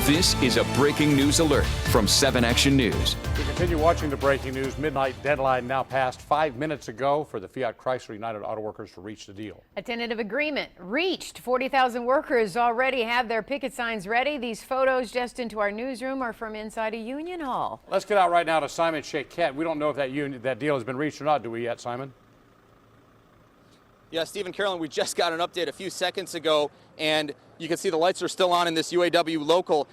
This is a breaking news alert from 7 Action News. We continue watching the breaking news. Midnight deadline now passed 5 minutes ago for the Fiat Chrysler United Auto Workers to reach the deal. A tentative agreement reached. 40,000 workers already have their picket signs ready. These photos just into our newsroom are from inside a union hall. Let's get out right now to Simon Shaquette. We don't know if that deal has been reached or not, do we yet, Simon? Yeah, Stephen, Carolyn, we just got an update a few seconds ago, and you can see the lights are still on in this UAW local.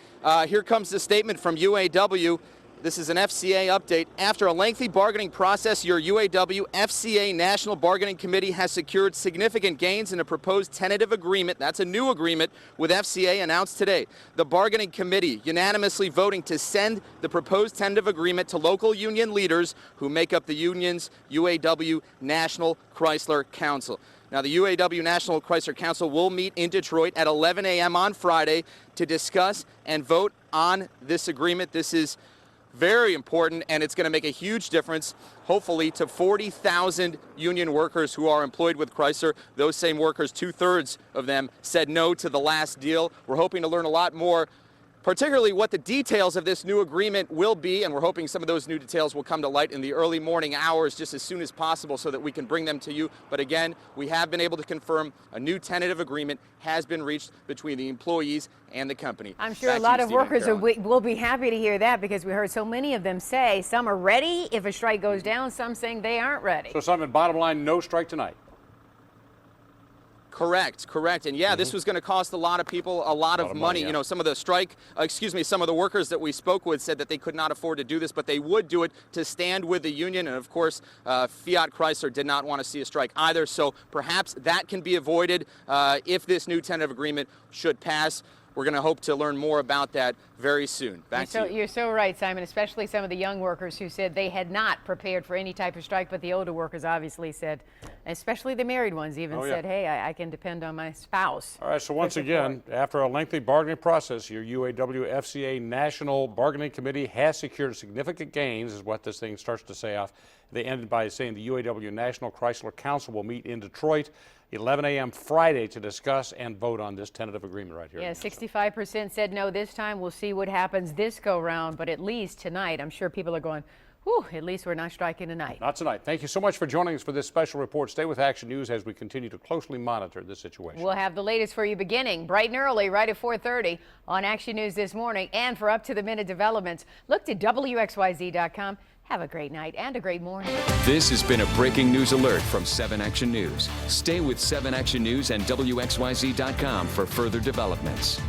Here comes the statement from UAW. This is an FCA update. After a lengthy bargaining process, your UAW FCA National Bargaining Committee has secured significant gains in a proposed tentative agreement. That's a new agreement with FCA announced today. The bargaining committee unanimously voting to send the proposed tentative agreement to local union leaders who make up the union's UAW National Chrysler Council. Now, the UAW National Chrysler Council will meet in Detroit at 11 a.m. on Friday to discuss and vote on this agreement. This is very important, and it's going to make a huge difference, hopefully, to 40,000 union workers who are employed with Chrysler. Those same workers, 2/3 of them, said no to the last deal. We're hoping to learn a lot more, particularly what the details of this new agreement will be, and we're hoping some of those new details will come to light in the early morning hours just as soon as possible so that we can bring them to you. But again, we have been able to confirm a new tentative agreement has been reached between the employees and the company. I'm sure a lot of workers will be happy to hear that, because we heard so many of them say some are ready if a strike goes down, some saying they aren't ready. So, Simon, bottom line, no strike tonight. Correct. And yeah, this was going to cost a lot of people a lot of money. Yeah. You know, some of the workers that we spoke with said that they could not afford to do this, but they would do it to stand with the union. And of course, Fiat Chrysler did not want to see a strike either. So perhaps that can be avoided if this new tentative agreement should pass. We're going to hope to learn more about that very soon. Back to you. You're so right, Simon, especially some of the young workers who said they had not prepared for any type of strike, but the older workers obviously said, especially the married ones, even said, hey, I can depend on my spouse. All right, so once again, after a lengthy bargaining process, your UAW FCA National Bargaining Committee has secured significant gains, is what this thing starts to say off. They ended by saying the UAW National Chrysler Council will meet in Detroit 11 a.m. Friday to discuss and vote on this tentative agreement right here. Yeah, 65% said no this time. We'll see what happens this go round, but at least tonight, I'm sure people are going, whew, at least we're not striking tonight. Not tonight. Thank you so much for joining us for this special report. Stay with Action News as we continue to closely monitor this situation. We'll have the latest for you beginning bright and early, right at 4:30 on Action News this morning. And for up-to-the-minute developments, look to WXYZ.com. Have a great night and a great morning. This has been a breaking news alert from 7 Action News. Stay with 7 Action News and WXYZ.com for further developments.